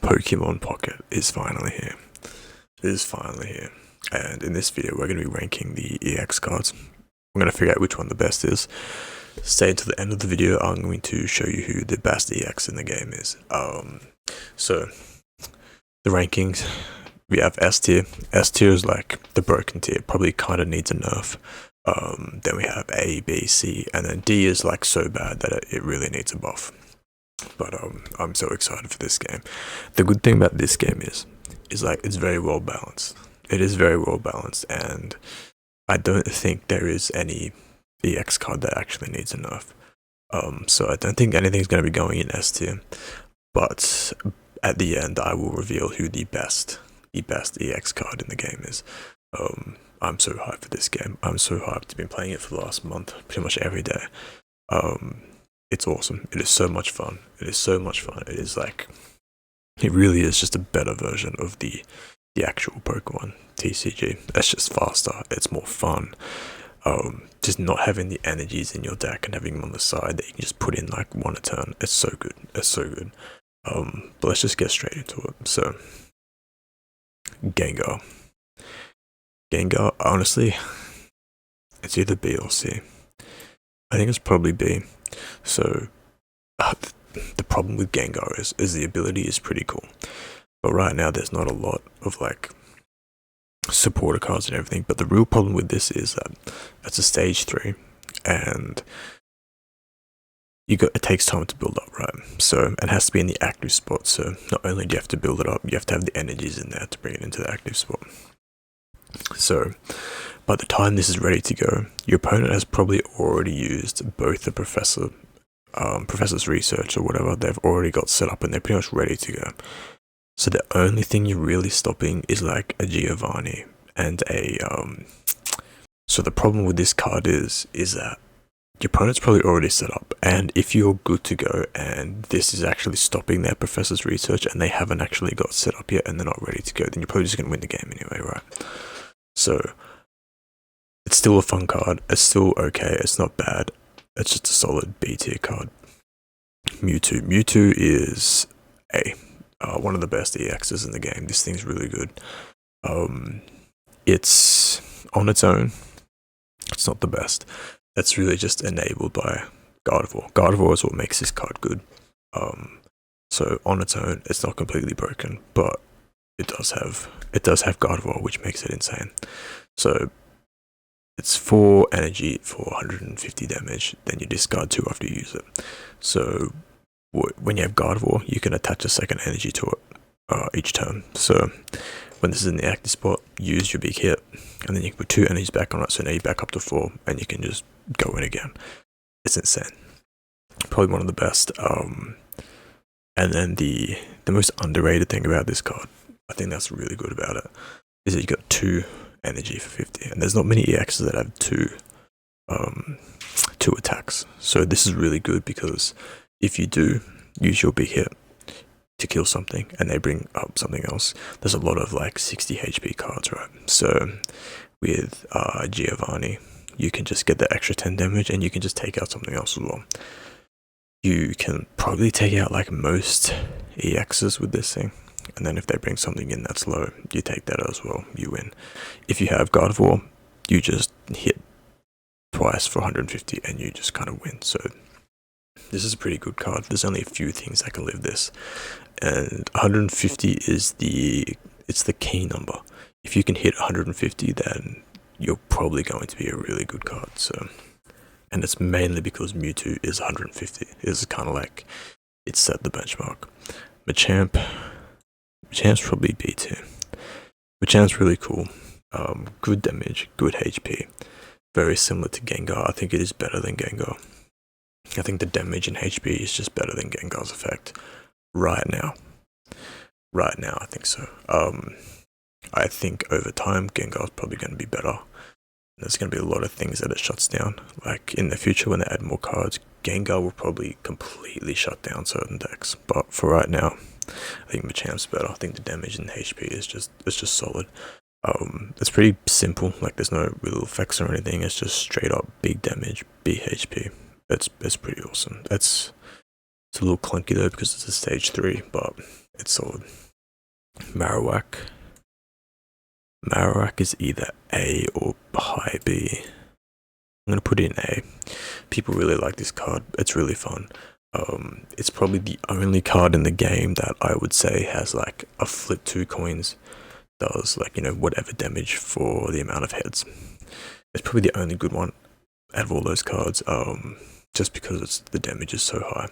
Pokemon Pocket is finally here. It is finally here. And in this video, we're going to be ranking the EX cards. We're going to figure out which one the best is. Stay until the end of the video. I'm going to show you who the best EX in the game is. So, the rankings, we have S tier. S tier is like the broken tier, probably kind of needs a nerf. Then we have A, B, C, and then D is like so bad that it really needs a buff. But I'm so excited for this game. The good thing about this game is like it's very well balanced. It is very well balanced, and I don't think there is any EX card that actually needs a nerf. So I don't think anything's going to be going in S tier. But at the end, I will reveal who the best EX card in the game is. I'm so hyped for this game. I'm so hyped. I've been playing it for the last month, pretty much every day. It's awesome. It is so much fun. It is so much fun. It is like, it really is just a better version of the actual Pokemon TCG. It's just faster. It's more fun. Just not having the energies in your deck and having them on the side that you can just put in like one a turn. It's so good. It's so good. But let's just get straight into it. So, Gengar. Gengar, honestly, it's either B or C. I think it's probably B. So, the problem with Gengar is the ability is pretty cool. But right now there's not a lot of like supporter cards and everything. But the real problem with this is that it's a stage 3 and it takes time to build up, right? So it has to be in the active spot. So not only do you have to build it up, you have to have the energies in there to bring it into the active spot. So by the time this is ready to go, your opponent has probably already used both the professor's research or whatever. They've already got set up and they're pretty much ready to go. So the only thing you're really stopping is like a Giovanni and a so the problem with this card is that your opponent's probably already set up, and if you're good to go and this is actually stopping their professor's research and they haven't actually got set up yet and they're not ready to go, then you're probably just going to win the game anyway, right? So it's still a fun card. It's still okay. It's not bad. It's just a solid B tier card. Mewtwo. Mewtwo is one of the best EXs in the game. This thing's really good. It's on its own. It's not the best. That's really just enabled by Gardevoir. Gardevoir is what makes this card good. So on its own, it's not completely broken, but it does have Gardevoir, which makes it insane. So it's 4 energy for 150 damage. Then you discard 2 after you use it. So when you have Gardevoir, you can attach a second energy to it each turn. So when this is in the active spot, use your big hit, and then you can put 2 energies back on it. So now you're back up to 4, and you can just go in again. It's insane. Probably one of the best. And then the most underrated thing about this card, I think that's really good about it, is that you got 2 energy for 50, and there's not many EXs that have 2 attacks. So this is really good because if you do use your big hit to kill something and they bring up something else, there's a lot of like 60 HP cards, right? So with Giovanni, you can just get the extra 10 damage and you can just take out something else as well. You can probably take out like most EXs with this thing, and then if they bring something in that's low, you take that as well, you win. If you have Gardevoir, you just hit twice for 150 and you just kind of win. So this is a pretty good card. There's only a few things that can live this, and 150 is the key number. If you can hit 150, then you're probably going to be a really good card. So, and it's mainly because Mewtwo is 150. It's kind of like it set the benchmark. Machamp's probably B tier. Machamp's really cool. Good damage, good HP. Very similar to Gengar. I think it is better than Gengar. I think the damage and HP is just better than Gengar's effect right now. Right now, I think so. I think over time, Gengar's probably going to be better. There's going to be a lot of things that it shuts down. Like in the future, when they add more cards, Gengar will probably completely shut down certain decks. But for right now, I think Machamp's better. I think the damage and HP is just solid. It's pretty simple. Like there's no real effects or anything. It's just straight up big damage, big HP. It's pretty awesome. It's a little clunky though because it's a stage 3, but It's solid. Marowak. Marowak is either A or high B. I'm gonna put it in A. People really like this card. It's really fun. It's probably the only card in the game that I would say has like a flip 2 coins, does like, you know, whatever damage for the amount of heads. It's probably the only good one out of all those cards, just because the damage is so high.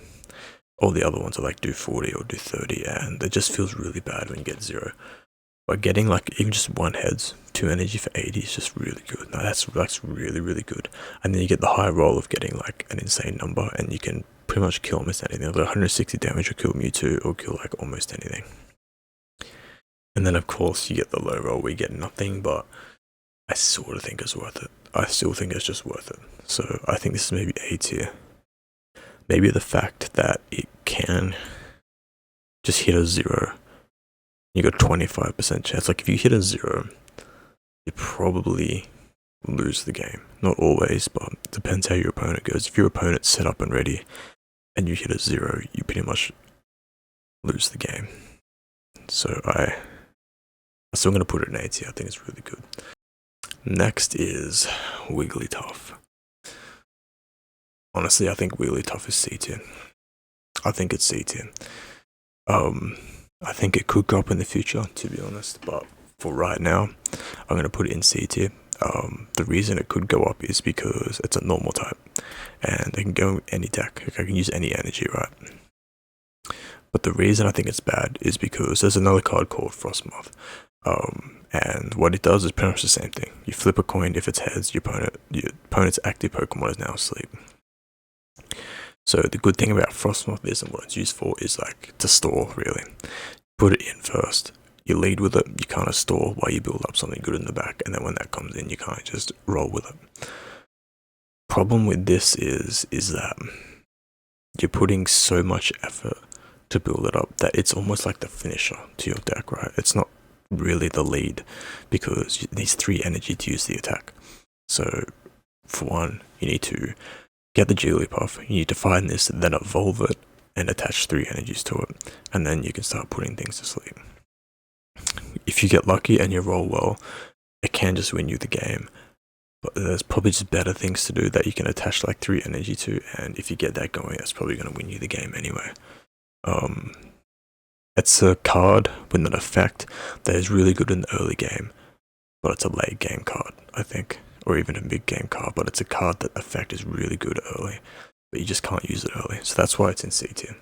All the other ones are like do 40 or do 30, and it just feels really bad when you get 0. But getting like even just 1 heads, 2 energy for 80 is just really good. Now that's really, really good. And then you get the high roll of getting like an insane number, and you can pretty much kill almost anything. Like 160 damage or kill Mewtwo or kill like almost anything. And then of course you get the low roll where you get nothing, but I sort of think it's worth it. I still think it's just worth it. So I think this is maybe A tier. Maybe the fact that it can just hit a 0. You got a 25% chance. Like if you hit a 0, you probably lose the game. Not always, but it depends how your opponent goes. If your opponent's set up and ready and you hit a 0, you pretty much lose the game. So I'm still going to put it in A tier. I think it's really good. Next is Wigglytuff. Honestly, I think Wigglytuff is C tier. I think it's C tier. I think it could go up in the future, to be honest, but for right now, I'm going to put it in C tier. The reason it could go up is because it's a normal type, and it can go any deck. Like I can use any energy, right? But the reason I think it's bad is because there's another card called Frostmoth, and what it does is pretty much the same thing. You flip a coin. If it's heads, your opponent's active Pokemon is now asleep. So the good thing about Frostmoth is, and what it's used for, is like to store, really. Put it in first, you lead with it, you kind of store while you build up something good in the back, and then when that comes in, you kind of just roll with it. Problem with this is that you're putting so much effort to build it up that it's almost like the finisher to your deck, right? It's not really the lead, because it needs 3 energy to use the attack. So for one, you need to get the Jigglypuff, you need to find this, then evolve it, and attach 3 energies to it, and then you can start putting things to sleep. If you get lucky and you roll well, it can just win you the game, but there's probably just better things to do that you can attach like 3 energy to, and if you get that going, that's probably going to win you the game anyway. It's a card with an effect that is really good in the early game, but it's a late game card, I think. Or even a mid game card, but it's a card that effect is really good early, but you just can't use it early, so that's why it's in C tier.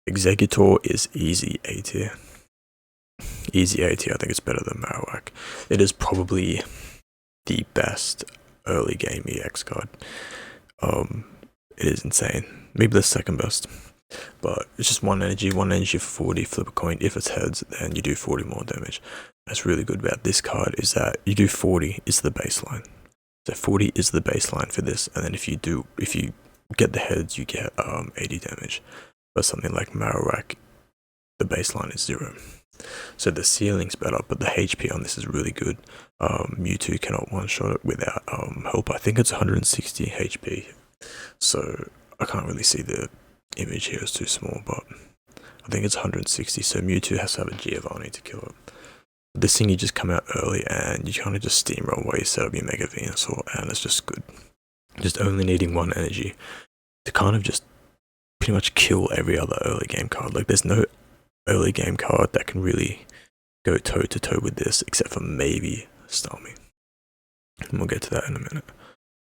Exeggutor is easy A tier. Easy A tier, I think it's better than Marowak. It is probably the best early game EX card. It is insane. Maybe the second best, but it's just 1 energy for 40, flip a coin. If it's heads, then you do 40 more damage. That's really good about this card is that you do 40 is the baseline. So 40 is the baseline for this, and then if you get the heads, you get 80 damage. But something like Marowak, the baseline is 0. So the ceiling's better, but the HP on this is really good. Mewtwo cannot one-shot it without help. I think it's 160 HP. So I can't really see the image here, it's too small, but I think it's 160. So Mewtwo has to have a Giovanni to kill it. This thing, you just come out early and you kind of just steamroll while you set up your Mega Venusaur, and it's just good. Just only needing 1 energy to kind of just pretty much kill every other early game card. Like there's no early game card that can really go toe to toe with this, except for maybe Starmie. And we'll get to that in a minute.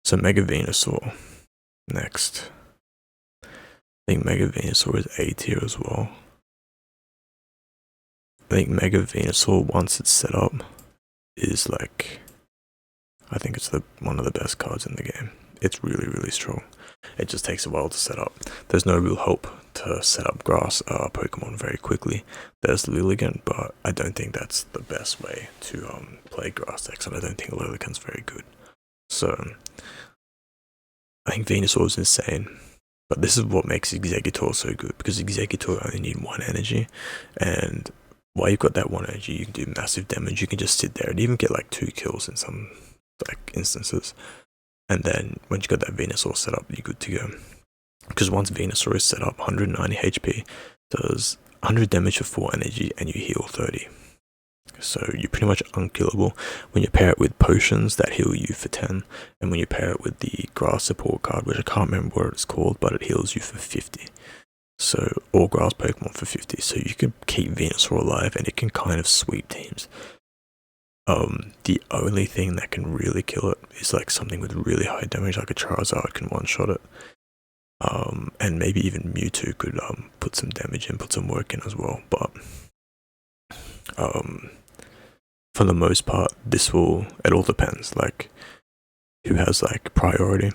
So Mega Venusaur next. I think Mega Venusaur is A tier as well. I think Mega Venusaur, once it's set up, is like, I think it's one of the best cards in the game. It's really, really strong. It just takes a while to set up. There's no real hope to set up grass Pokemon very quickly. There's Lilligant, but I don't think that's the best way to play grass decks, and I don't think Lilligant's very good. So I think Venusaur is insane. But this is what makes Exeggutor so good, because Exeggutor only need 1 energy, and while you've got that 1 energy, you can do massive damage. You can just sit there and even get like 2 kills in some like instances. And then once you got that Venusaur set up, you're good to go. Because once Venusaur is set up, 190 HP does 100 damage for 4 energy and you heal 30. So you're pretty much unkillable when you pair it with potions that heal you for 10, and when you pair it with the grass support card, which I can't remember what it's called, but it heals you for 50. So all grass Pokemon for 50. So you can keep Venusaur alive and it can kind of sweep teams. The only thing that can really kill it is like something with really high damage, like a Charizard can one-shot it. And maybe even Mewtwo could put some damage in, put some work in as well. But for the most part, it all depends, like who has like priority,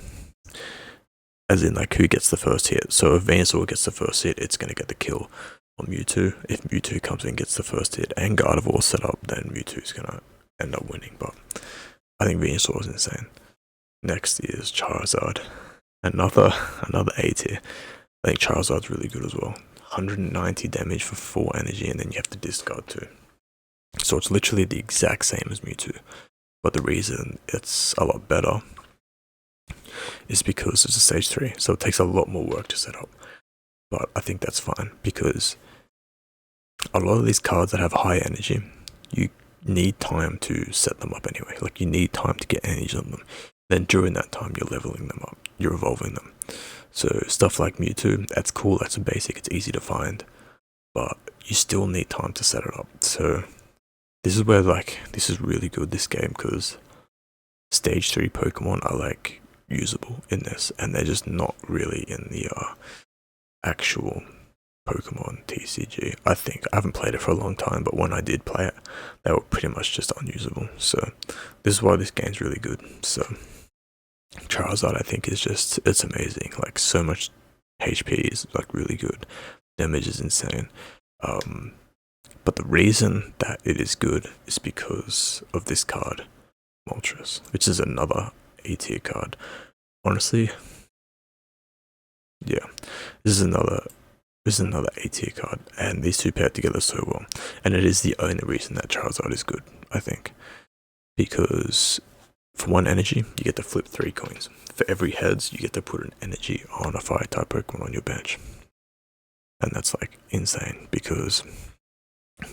as in like who gets the first hit. So if Venusaur gets the first hit, it's going to get the kill on Mewtwo. If Mewtwo comes in and gets the first hit and Gardevoir set up, then Mewtwo's going to end up winning. But I think Venusaur is insane. Next is Charizard, another A tier. I think Charizard's really good as well. 190 damage for 4 energy, and then you have to discard 2. So it's literally the exact same as Mewtwo. But the reason it's a lot better is because it's a stage 3, so it takes a lot more work to set up. But I think that's fine, because a lot of these cards that have high energy, you need time to set them up anyway. Like, you need time to get energy on them. Then during that time, you're leveling them up, you're evolving them. So stuff like Mewtwo, that's cool, that's a basic, it's easy to find, but you still need time to set it up. So this is where, like, this is really good, this game, because stage 3 Pokemon are like usable in this, and they're just not really in the actual Pokemon TCG. I think I haven't played it for a long time, but when I did play it, they were pretty much just unusable. So this is why this game's really good. So Charizard, I think, is just, it's amazing. Like, so much HP is like really good, damage is insane. But the reason that it is good is because of this card, Moltres, which is another A tier card. Honestly, yeah, this is another A tier card, and these two pair together so well. And it is the only reason that Charizard is good, I think, because for 1 energy, you get to flip 3 coins. For every heads, you get to put an energy on a fire type Pokemon on your bench. And that's like insane, because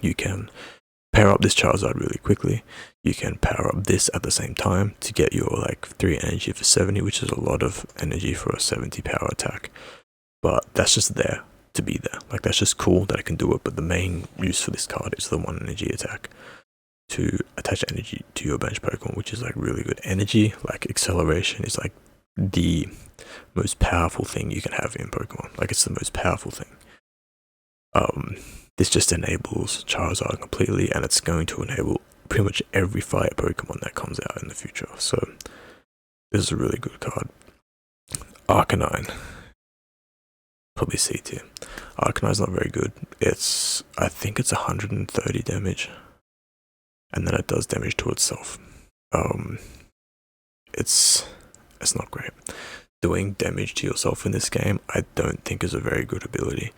you can pair up this Charizard really quickly. You can power up this at the same time to get your like 3 energy for 70, which is a lot of energy for a 70 power attack. But that's just there to be there. Like, that's just cool that I can do it, but the main use for this card is the 1 energy attack to attach energy to your bench Pokemon, which is like really good. Energy, like acceleration, is like the most powerful thing you can have in Pokemon. Like, it's the most powerful thing. This just enables Charizard completely, and it's going to enable pretty much every fire Pokemon that comes out in the future. So this is a really good card. Arcanine, probably C tier. Arcanine's not very good. I think it's 130 damage, and then it does damage to itself. It's not great. Doing damage to yourself in this game, I don't think is a very good ability.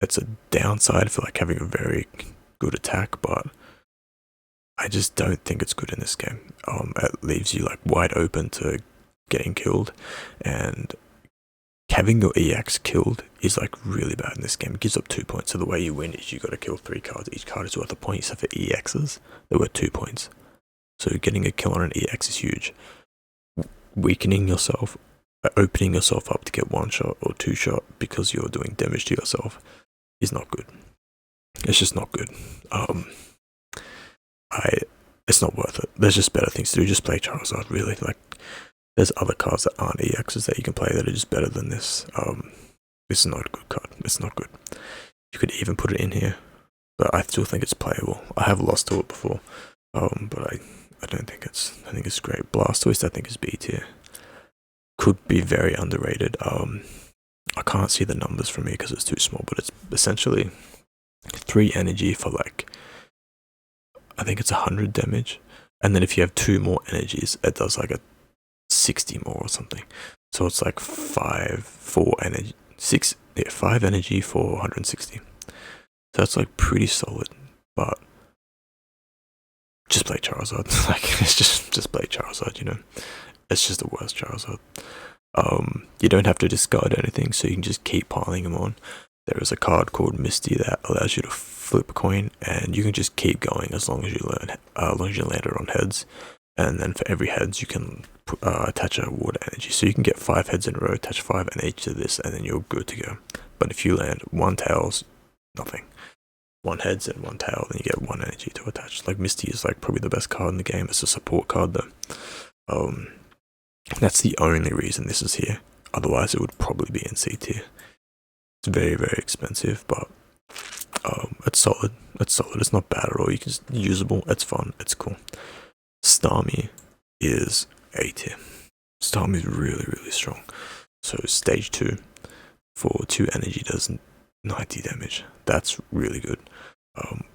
It's a downside for like having a very good attack, but I just don't think it's good in this game. It leaves you like wide open to getting killed, and having your EX killed is like really bad in this game. It gives up 2 points. So the way you win is you got to kill 3 cards. Each card is worth a point, except for EXs, they're worth 2 points. So getting a kill on an EX is huge. Weakening yourself, opening yourself up to get 1 shot or 2 shot because you're doing damage to yourself is not good. It's just not good. It's not worth it. There's just better things to do. Just play Charizard, really. Like, there's other cards that aren't EXs that you can play that are just better than this. This is not a good card. It's not good. You could even put it in here, but I still think it's playable. I have lost to it before, but I don't think it's. I think it's great. Blastoise, I think, is B tier. Could be very underrated. I can't see the numbers from me because it's too small, but it's essentially 3 energy for like, I think it's 100 damage, and then if you have 2 more energies, it does like a 60 more or something. So it's like 4 energy, 5 energy for 160. So that's like pretty solid, but just play Charizard. Like, it's just play Charizard, you know. It's just the worst Charizard. You don't have to discard anything, so you can just keep piling them on. there is a card called Misty that allows you to flip a coin, and you can just keep going as long as you land it on heads. And then for every heads, you can attach a water energy. So you can get 5 heads in a row, attach 5 and to this, and then you're good to go. But if you land 1 tails, nothing. 1 heads and 1 tail, then you get 1 energy to attach. Like Misty is like probably the best card in the game. It's a support card though. That's the only reason this is here. Otherwise, it would probably be in C tier. It's very, very expensive, but it's solid. It's solid. It's not bad at all. It's usable. It's fun. It's cool. Starmie is A tier. Starmie is really, really strong. So stage 2 for 2 energy does 90 damage. That's really good.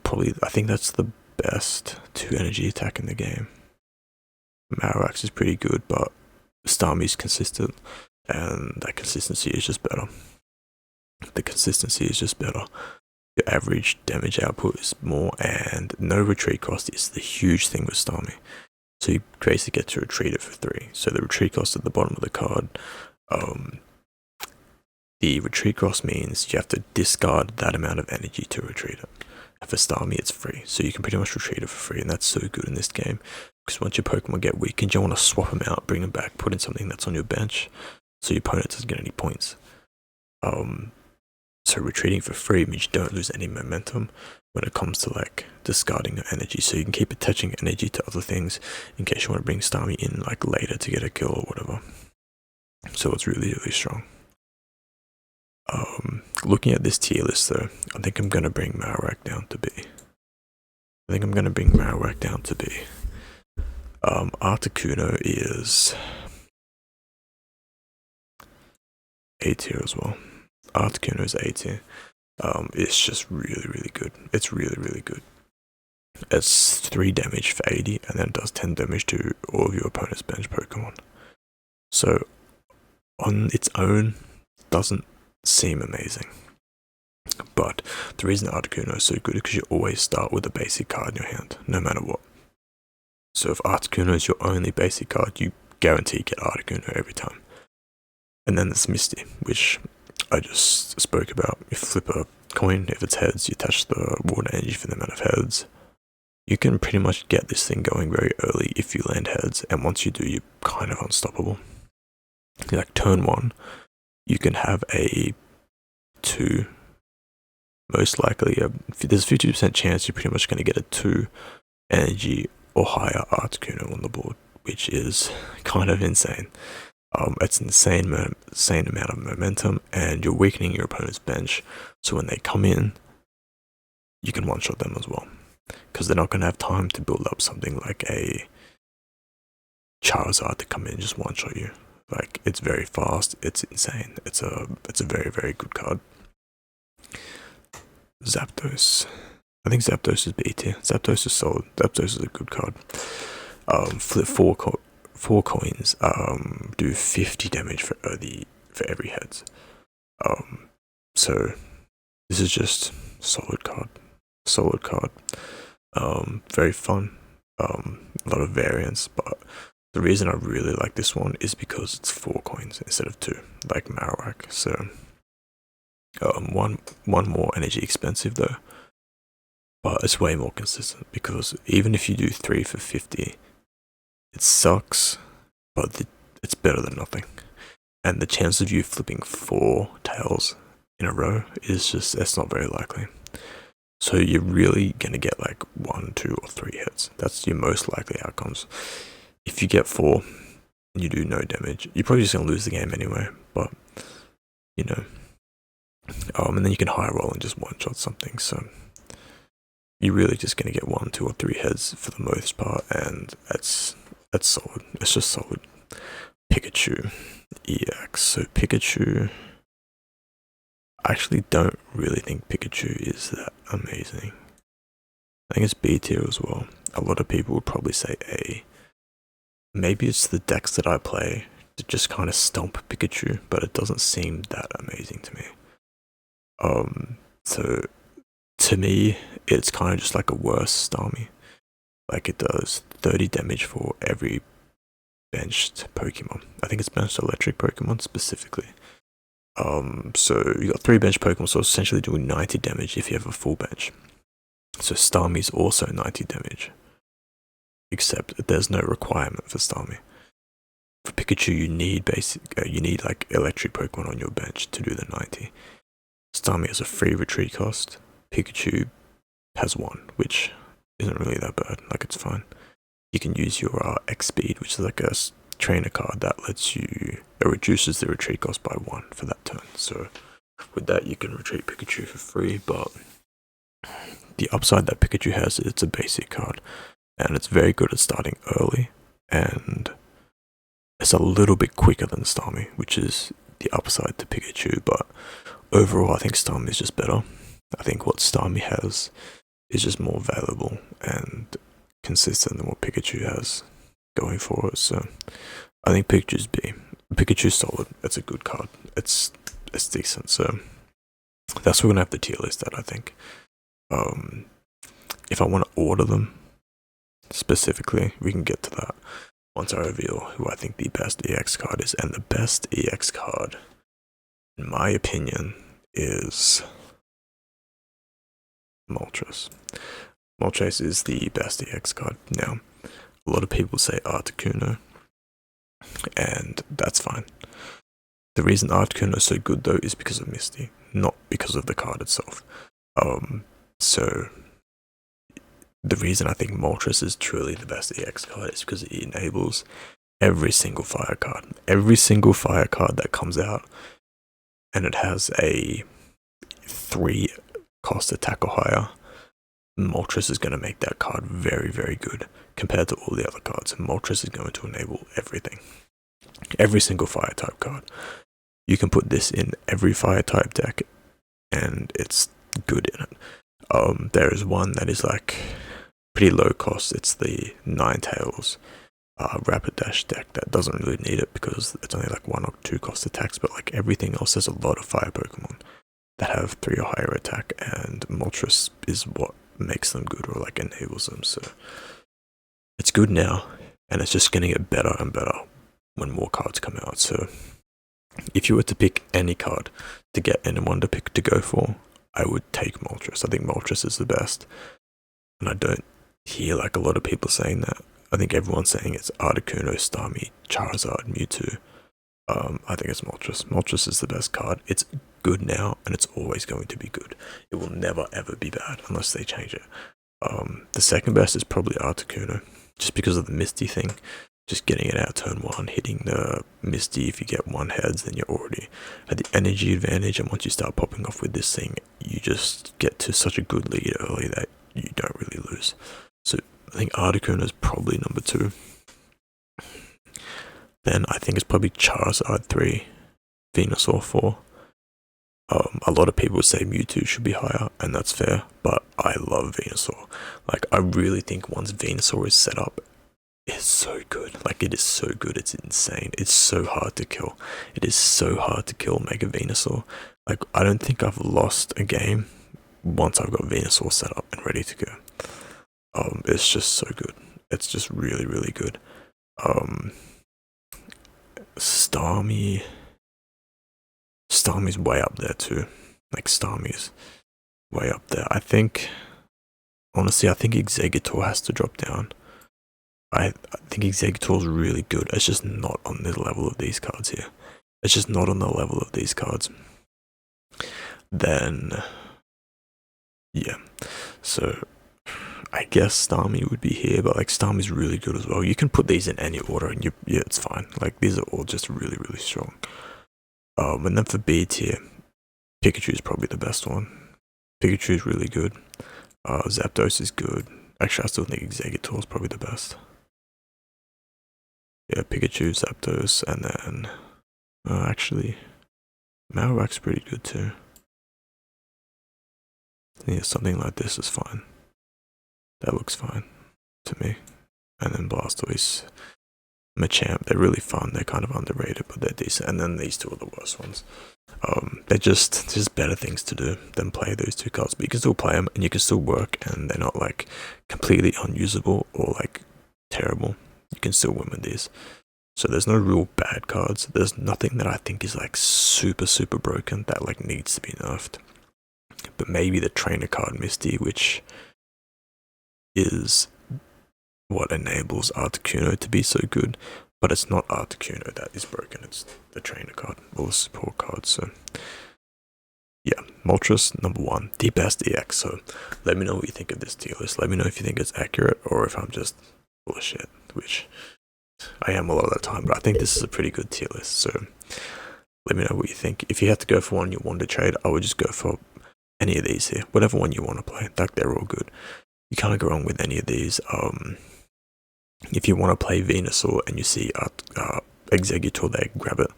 Probably, I think that's the best 2 energy attack in the game. Marowak is pretty good, but Starmie's consistent, and that consistency is just better. The consistency is just better. Your average damage output is more, and no retreat cost is the huge thing with Starmie. So you basically get to retreat it for 3. So the retreat cost at the bottom of the card, the retreat cost means you have to discard that amount of energy to retreat it. And for Starmie, it's free, so you can pretty much retreat it for free, and that's so good in this game. Because once your Pokemon get weakened, you want to swap them out, bring them back, put in something that's on your bench, so your opponent doesn't get any points. So retreating for free means you don't lose any momentum when it comes to like discarding your energy. So you can keep attaching energy to other things in case you want to bring Starmie in like later to get a kill or whatever. So it's really, really strong. Looking at this tier list though, I think I'm going to bring Marowak down to B. Articuno is A tier as well. Articuno is A tier. It's just really, really good. It's really, really good. It's 3 damage for 80, and then it does 10 damage to all of your opponent's bench Pokemon. So, on its own, doesn't seem amazing. But the reason Articuno is so good is because you always start with a basic card in your hand, no matter what. So if Articuno is your only basic card, you guarantee get Articuno every time. And then there's Misty, which I just spoke about. You flip a coin, if it's heads, you attach the water energy for the amount of heads. You can pretty much get this thing going very early if you land heads, and once you do, you're kind of unstoppable. Like turn 1, you can have a 2, most likely, there's a 50% chance you're pretty much going to get a 2 energy or higher Articuno on the board, which is kind of insane. It's an insane amount of momentum, and you're weakening your opponent's bench, so when they come in, you can one-shot them as well, because they're not going to have time to build up something like a Charizard to come in and just one-shot you. Like, it's very fast, it's insane, it's a very, very good card. Zapdos. I think Zapdos is B tier. Zapdos is solid. Zapdos is a good card. Flip 4 coins, do 50 damage for every heads. So this is just solid card. Very fun. A lot of variants, but the reason I really like this one is because it's 4 coins instead of 2, like Marowak. So one more energy expensive though, but it's way more consistent, because even if you do 3 for 50, it sucks, but it's better than nothing. And the chance of you flipping 4 tails in a row is just, it's not very likely. So you're really gonna get like 1, 2, or 3 hits. That's your most likely outcomes. If you get 4 and you do no damage, you're probably just gonna lose the game anyway, but you know. And then you can high roll and just one-shot something, so you're really just going to get 1, 2, or 3 heads for the most part, and that's solid. It's just solid. Pikachu EX. So Pikachu, I actually don't really think Pikachu is that amazing. I think it's B tier as well. A lot of people would probably say A. Maybe it's the decks that I play that just kind of stomp Pikachu, but it doesn't seem that amazing to me. So to me, it's kind of just like a worse Starmie. Like, it does 30 damage for every benched Pokemon. I think it's benched electric Pokemon specifically. So you got 3 bench Pokemon, so essentially doing 90 damage if you have a full bench. So Starmie's also 90 damage, except there's no requirement for Starmie. For Pikachu, you need like electric Pokemon on your bench to do the 90. Starmie has a free retreat cost. Pikachu has 1, which isn't really that bad. Like, it's fine. You can use your X speed, which is like a trainer card that it reduces the retreat cost by 1 for that turn. So with that, you can retreat Pikachu for free, but the upside that Pikachu has is it's a basic card, and it's very good at starting early, and it's a little bit quicker than Starmie, which is the upside to Pikachu, but overall I think Starmie is just better. I think what Starmie has is just more valuable and consistent than what Pikachu has going for it, so I think Pikachu's B. Pikachu's solid, it's a good card, it's decent, so that's where we're gonna have the tier list at, I think. If I want to order them specifically, we can get to that once I reveal who I think the best EX card is. And the best EX card, in my opinion, is Moltres. Moltres is the best EX card. Now, a lot of people say Articuno, and that's fine. The reason Articuno is so good though is because of Misty, not because of the card itself. So the reason I think Moltres is truly the best EX card is because it enables every single fire card. Every single fire card that comes out, and it has a 3 cost attack or higher, Moltres is going to make that card very, very good compared to all the other cards. Moltres is going to enable everything. Every single fire type card. You can put this in every fire type deck, and it's good in it. There is one that is like pretty low cost. It's the Ninetales Rapidash deck that doesn't really need it because it's only like 1 or 2 cost attacks, but like everything else has a lot of fire Pokemon that have 3 or higher attack, and Moltres is what makes them good or like enables them. So it's good now, and it's just getting it better and better when more cards come out. So if you were to pick any card to get anyone to pick to go for, I would take Moltres. I think Moltres is the best, and I don't hear like a lot of people saying that. I think everyone's saying it's Articuno, Starmie, Charizard, Mewtwo. I think it's Moltres. Moltres is the best card. It's good now, and it's always going to be good. It will never ever be bad unless they change it. The second best is probably Articuno, just because of the Misty thing. Just getting it out turn 1, hitting the Misty. If you get 1 heads, then you're already at the energy advantage, and once you start popping off with this thing, you just get to such a good lead early that you don't really lose. So I think Articuno is probably number 2. Then I think it's probably Charizard 3, Venusaur 4. A lot of people say Mewtwo should be higher, and that's fair, but I love Venusaur. Like, I really think once Venusaur is set up, it's so good. Like, it is so good, it's insane. It's so hard to kill. It is so hard to kill Mega Venusaur. Like, I don't think I've lost a game once I've got Venusaur set up and ready to go. It's just so good. It's just really, really good. Starmie's way up there too. Like, Starmie's way up there. I think, honestly, I think Exeggutor has to drop down. I think Exeggutor is really good. It's just not on the level of these cards here. It's just not on the level of these cards. Then, yeah. So, I guess Starmie would be here, but like Starmie's really good as well. You can put these in any order, and yeah, it's fine. Like, these are all just really, really strong. And then for B tier, Pikachu is probably the best one. Pikachu is really good. Zapdos is good. Actually, I still think Exeggutor is probably the best. Yeah, Pikachu, Zapdos, and then actually, Marowak's pretty good too. Yeah, something like this is fine. That looks fine to me. And then Blastoise, Machamp, they're really fun. They're kind of underrated, but they're decent. And then these two are the worst ones. They're just better things to do than play those 2 cards. But you can still play them, and you can still work, and they're not like completely unusable or like terrible. You can still win with these. So there's no real bad cards. There's nothing that I think is like super broken that like needs to be nerfed. But maybe the trainer card Misty, which is what enables Articuno to be so good. But it's not Articuno that is broken, it's the trainer card or the support card. So yeah, Moltres number 1, the best EX. So let me know what you think of this tier list. Let me know if you think it's accurate or if I'm just full of shit, which I am a lot of the time, but I think this is a pretty good tier list. So let me know what you think. If you had to go for one you want to trade, I would just go for any of these here, whatever one you want to play. Like, they're all good. You can't go wrong with any of these. If you want to play Venusaur and you see Exeggutor there, grab it,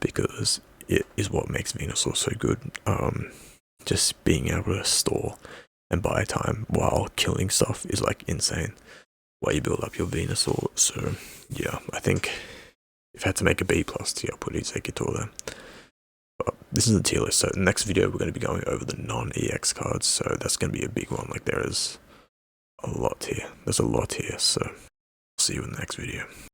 because it is what makes Venusaur so good. Just being able to store and buy time while killing stuff is like insane while you build up your Venusaur. So yeah, I think if I had to make a B+ tier, I'll put Exeggutor there. But this is a tier list, so next video we're going to be going over the non-EX cards, so that's going to be a big one. Like, there is a lot here. There's a lot here, so see you in the next video.